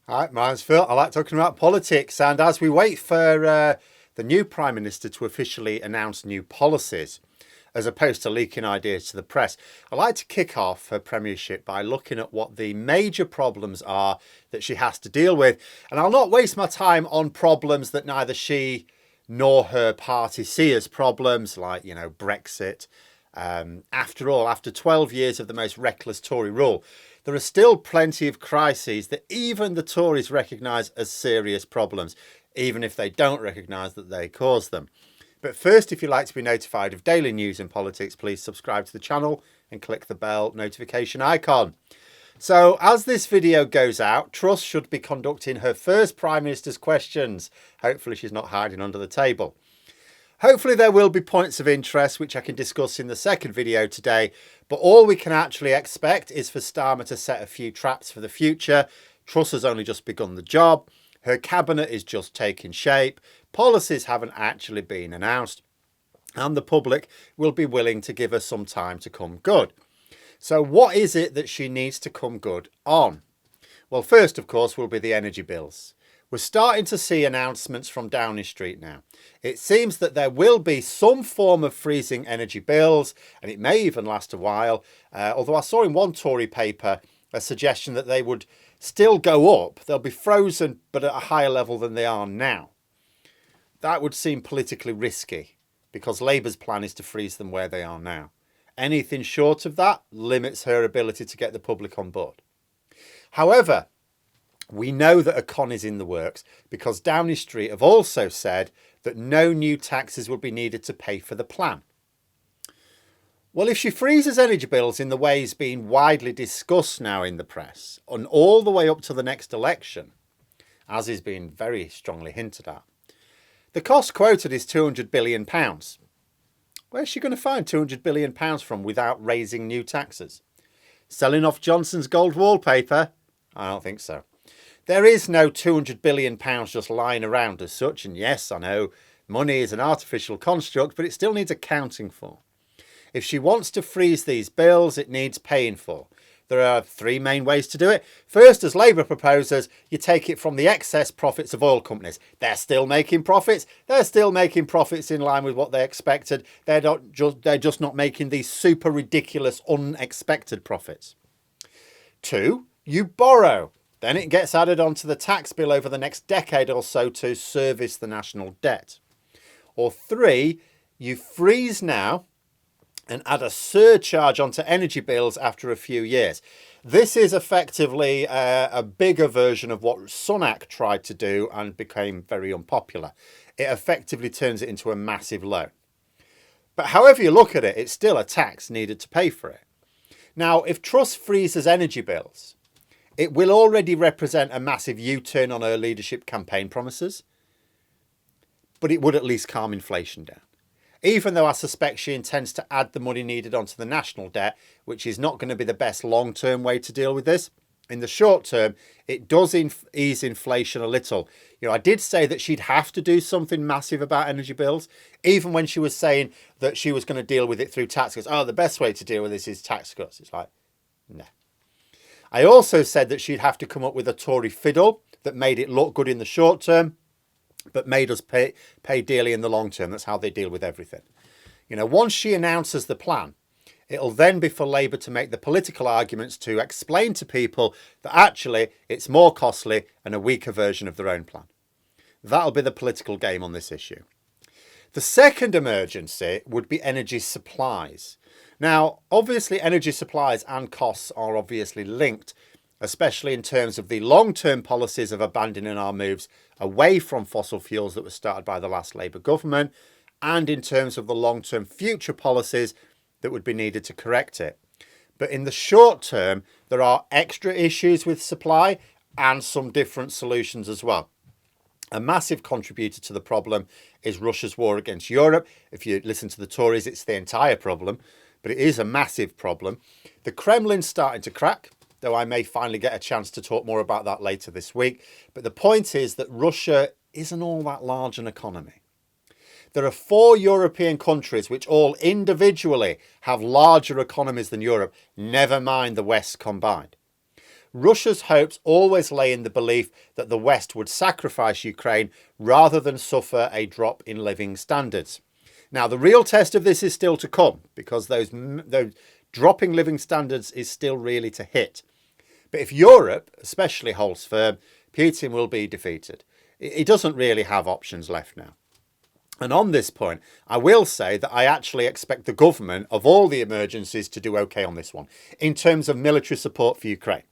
Hi, mine's Phil. I like talking about politics. And as we wait for the new Prime Minister to officially announce new policies, as opposed to leaking ideas to the press, I like to kick off her premiership by looking at what the major problems are that she has to deal with. And I'll not waste my time on problems that neither she nor her party see as problems, like, Brexit. After all, after 12 years of the most reckless Tory rule, there are still plenty of crises that even the Tories recognise as serious problems, even if they don't recognise that they cause them. But first, if you'd like to be notified of daily news in politics, please subscribe to the channel and click the bell notification icon. So as this video goes out, Truss should be conducting her first Prime Minister's questions. Hopefully she's not hiding under the table. Hopefully there will be points of interest which I can discuss in the second video today, but all we can actually expect is for Starmer to set a few traps for the future. Truss has only just begun the job. Her cabinet is just taking shape. Policies haven't actually been announced. And the public will be willing to give her some time to come good. So what is it that she needs to come good on? Well, first, of course, will be the energy bills. We're starting to see announcements from Downing Street now. It seems that there will be some form of freezing energy bills, and it may even last a while. Although I saw in one Tory paper a suggestion that they would still go up. They'll be frozen, but at a higher level than they are now. That would seem politically risky because Labour's plan is to freeze them where they are now. Anything short of that limits her ability to get the public on board. However, we know that a con is in the works because Downing Street have also said that no new taxes will be needed to pay for the plan. Well, if she freezes energy bills in the ways being widely discussed now in the press and all the way up to the next election, as is being very strongly hinted at, the cost quoted is £200 billion. Where's she going to find £200 billion from without raising new taxes? Selling off Johnson's gold wallpaper? I don't think so. There is no £200 billion just lying around as such. And yes, I know money is an artificial construct, but it still needs accounting for. If she wants to freeze these bills, it needs paying for. There are three main ways to do it. First, as Labour proposes, you take it from the excess profits of oil companies. They're still making profits. They're still making profits in line with what they expected. They're just not making these super ridiculous, unexpected profits. Two, you borrow. Then it gets added onto the tax bill over the next decade or so to service the national debt. Or three, you freeze now and add a surcharge onto energy bills after a few years. This is effectively a bigger version of what Sunak tried to do and became very unpopular. It effectively turns it into a massive loan. But however you look at it, it's still a tax needed to pay for it. Now, if Truss freezes energy bills, it will already represent a massive U-turn on her leadership campaign promises, but it would at least calm inflation down. Even though I suspect she intends to add the money needed onto the national debt, which is not going to be the best long-term way to deal with this. In the short term, it does ease inflation a little. I did say that she'd have to do something massive about energy bills, even when she was saying that she was going to deal with it through tax cuts. Oh, the best way to deal with this is tax cuts. It's like, no. I also said that she'd have to come up with a Tory fiddle that made it look good in the short term, but made us pay dearly in the long term. That's how they deal with everything. Once she announces the plan, it'll then be for Labour to make the political arguments to explain to people that actually it's more costly and a weaker version of their own plan. That'll be the political game on this issue. The second emergency would be energy supplies. Now, obviously, energy supplies and costs are obviously linked, especially in terms of the long-term policies of abandoning our moves away from fossil fuels that were started by the last Labour government, and in terms of the long-term future policies that would be needed to correct it. But in the short term, there are extra issues with supply and some different solutions as well. A massive contributor to the problem is Russia's war against Europe. If you listen to the Tories, it's the entire problem, but it is a massive problem. The Kremlin's starting to crack, though I may finally get a chance to talk more about that later this week. But the point is that Russia isn't all that large an economy. There are 4 European countries which all individually have larger economies than Europe, never mind the West combined. Russia's hopes always lay in the belief that the West would sacrifice Ukraine rather than suffer a drop in living standards. Now, the real test of this is still to come, because those dropping living standards is still really to hit. But if Europe especially holds firm, Putin will be defeated. He doesn't really have options left now. And on this point, I will say that I actually expect the government of all the emergencies to do okay on this one, in terms of military support for Ukraine.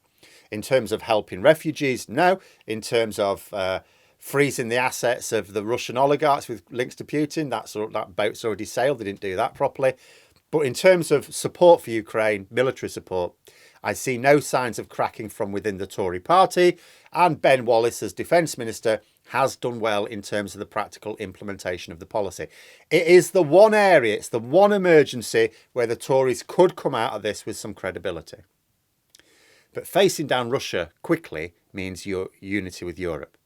In terms of helping refugees, no. In terms of freezing the assets of the Russian oligarchs with links to Putin, that boat's already sailed. They didn't do that properly. But in terms of support for Ukraine, military support, I see no signs of cracking from within the Tory party. And Ben Wallace, as Defence Minister, has done well in terms of the practical implementation of the policy. It is the one area, it's the one emergency where the Tories could come out of this with some credibility. But facing down Russia quickly means your unity with Europe.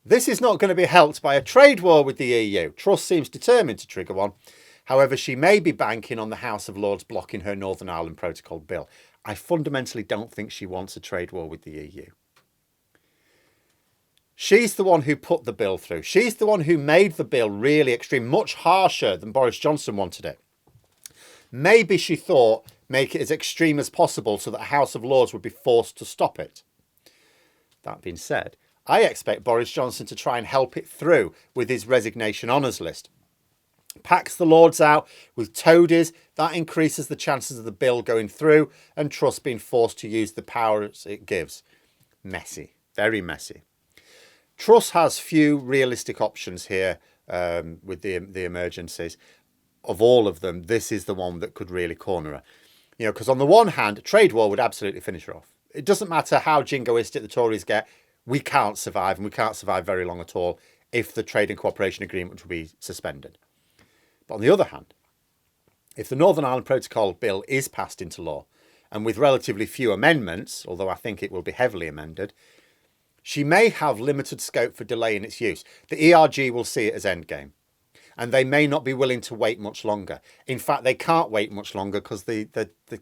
This is not going to be helped by a trade war with the EU. Truss seems determined to trigger one. However, she may be banking on the House of Lords blocking her Northern Ireland Protocol bill. I fundamentally don't think she wants a trade war with the EU. She's the one who put the bill through. She's the one who made the bill really extreme, much harsher than Boris Johnson wanted it. Maybe she thought, make it as extreme as possible so that the House of Lords would be forced to stop it. That being said, I expect Boris Johnson to try and help it through with his resignation honours list. Packs the Lords out with toadies, that increases the chances of the bill going through and Truss being forced to use the powers it gives. Messy, very messy. Truss has few realistic options here with the emergencies. Of all of them, this is the one that could really corner her. You know, because on the one hand, a trade war would absolutely finish her off. It doesn't matter how jingoistic the Tories get, we can't survive, and we can't survive very long at all if the trade and cooperation agreement would be suspended. But on the other hand, if the Northern Ireland Protocol bill is passed into law, and with relatively few amendments, although I think it will be heavily amended, she may have limited scope for delay in its use. The ERG will see it as endgame, and they may not be willing to wait much longer. In fact, they can't wait much longer because the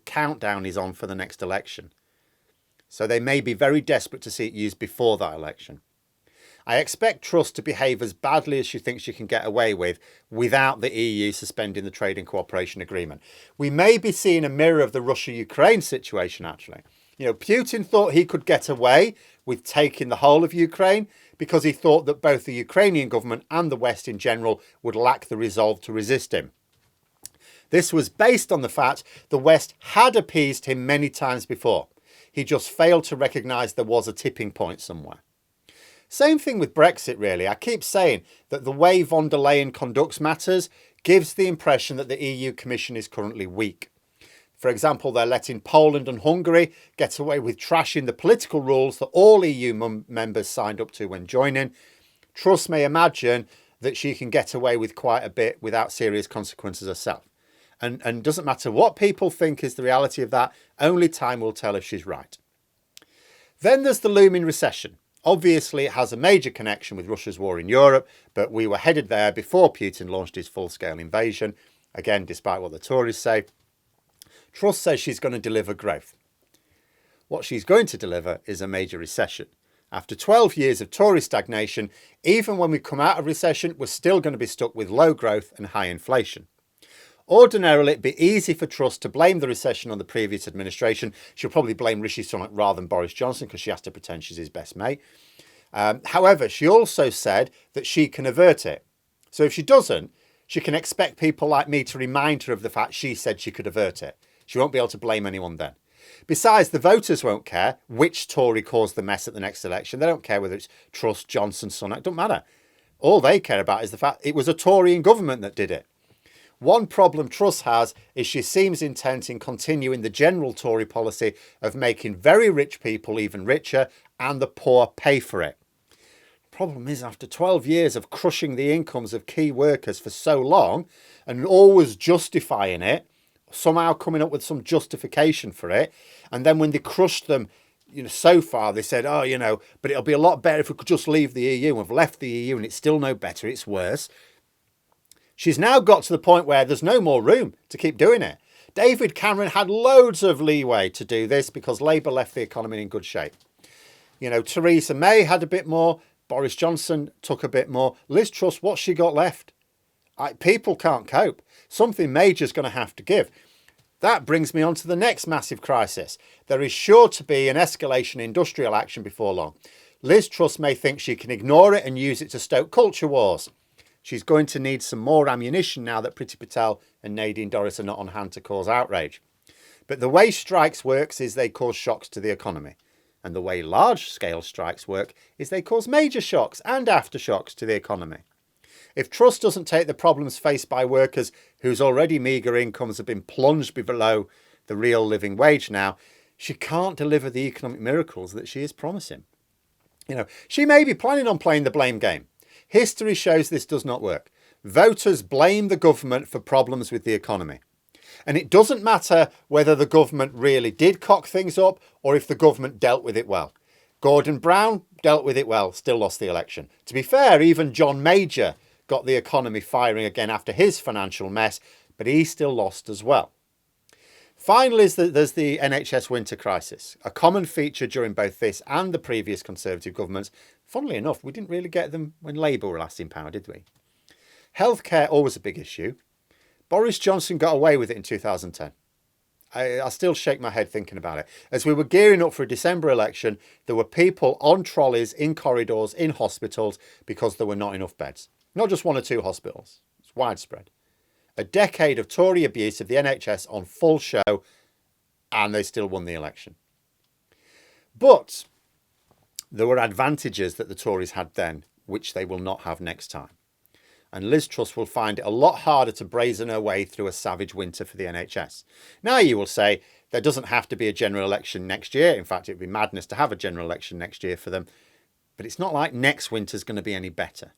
countdown is on for the next election. So they may be very desperate to see it used before that election. I expect Truss to behave as badly as she thinks she can get away with without the EU suspending the trade and cooperation agreement. We may be seeing a mirror of the Russia-Ukraine situation, actually. You know, Putin thought he could get away with taking the whole of Ukraine because he thought that both the Ukrainian government and the West in general would lack the resolve to resist him. This was based on the fact the West had appeased him many times before. He just failed to recognise there was a tipping point somewhere. Same thing with Brexit, really. I keep saying that the way von der Leyen conducts matters gives the impression that the EU Commission is currently weak. For example, they're letting Poland and Hungary get away with trashing the political rules that all EU members signed up to when joining. Truss may imagine that she can get away with quite a bit without serious consequences herself. And doesn't matter what people think is the reality of that, only time will tell if she's right. Then there's the looming recession. Obviously, it has a major connection with Russia's war in Europe, but we were headed there before Putin launched his full-scale invasion. Again, despite what the Tories say. Truss says she's going to deliver growth. What she's going to deliver is a major recession. After 12 years of Tory stagnation, even when we come out of recession, we're still going to be stuck with low growth and high inflation. Ordinarily, it'd be easy for Truss to blame the recession on the previous administration. She'll probably blame Rishi Sunak rather than Boris Johnson because she has to pretend she's his best mate. However, she also said that she can avert it. So if she doesn't, she can expect people like me to remind her of the fact she said she could avert it. She won't be able to blame anyone then. Besides, the voters won't care which Tory caused the mess at the next election. They don't care whether it's Truss, Johnson, Sunak. It doesn't matter. All they care about is the fact it was a Tory in government that did it. One problem Truss has is she seems intent in continuing the general Tory policy of making very rich people even richer and the poor pay for it. The problem is, after 12 years of crushing the incomes of key workers for so long and always justifying it, somehow coming up with some justification for it, and then when they crushed them, so far they said, but it'll be a lot better if we could just leave the EU. We've left the EU and it's still no better, it's worse. She's now got to the point where there's no more room to keep doing it David Cameron had loads of leeway to do this because Labour left the economy in good shape. You know, Theresa May had a bit more. Boris Johnson took a bit more. Liz Truss, what's she got left? People can't cope. Something major is going to have to give. That brings me on to the next massive crisis. There is sure to be an escalation in industrial action before long. Liz Truss may think she can ignore it and use it to stoke culture wars. She's going to need some more ammunition now that Priti Patel and Nadine Dorries are not on hand to cause outrage. But the way strikes works is they cause shocks to the economy. And the way large-scale strikes work is they cause major shocks and aftershocks to the economy. If Truss doesn't take the problems faced by workers whose already meagre incomes have been plunged below the real living wage now, she can't deliver the economic miracles that she is promising. You know, she may be planning on playing the blame game. History shows this does not work. Voters blame the government for problems with the economy. And it doesn't matter whether the government really did cock things up or if the government dealt with it well. Gordon Brown dealt with it well, still lost the election. To be fair, even John Major got the economy firing again after his financial mess, but he still lost as well. Finally, there's the NHS Winter Crisis, a common feature during both this and the previous Conservative governments. Funnily enough, we didn't really get them when Labour were last in power, did we? Healthcare, always a big issue. Boris Johnson got away with it in 2010. I still shake my head thinking about it. As we were gearing up for a December election, there were people on trolleys, in corridors, in hospitals because there were not enough beds. Not just one or two hospitals. It's widespread. A decade of Tory abuse of the NHS on full show, and they still won the election. But there were advantages that the Tories had then, which they will not have next time. And Liz Truss will find it a lot harder to brazen her way through a savage winter for the NHS. Now you will say there doesn't have to be a general election next year. In fact, it would be madness to have a general election next year for them. But it's not like next winter's going to be any better.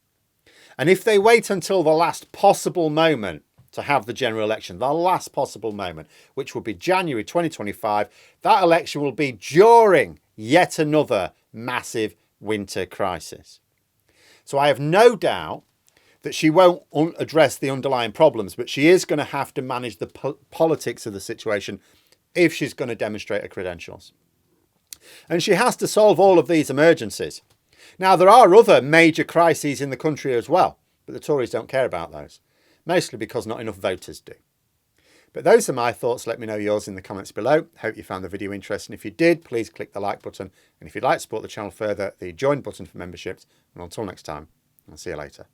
And if they wait until the last possible moment to have the general election, the last possible moment, which will be January 2025, that election will be during yet another massive winter crisis. So I have no doubt that she won't address the underlying problems, but she is going to have to manage the politics of the situation if she's going to demonstrate her credentials. And she has to solve all of these emergencies. Now, there are other major crises in the country as well, but the Tories don't care about those, mostly because not enough voters do. But those are my thoughts. Let me know yours in the comments below. Hope you found the video interesting. If you did, please click the like button. And if you'd like to support the channel further, the join button for memberships. And until next time, I'll see you later.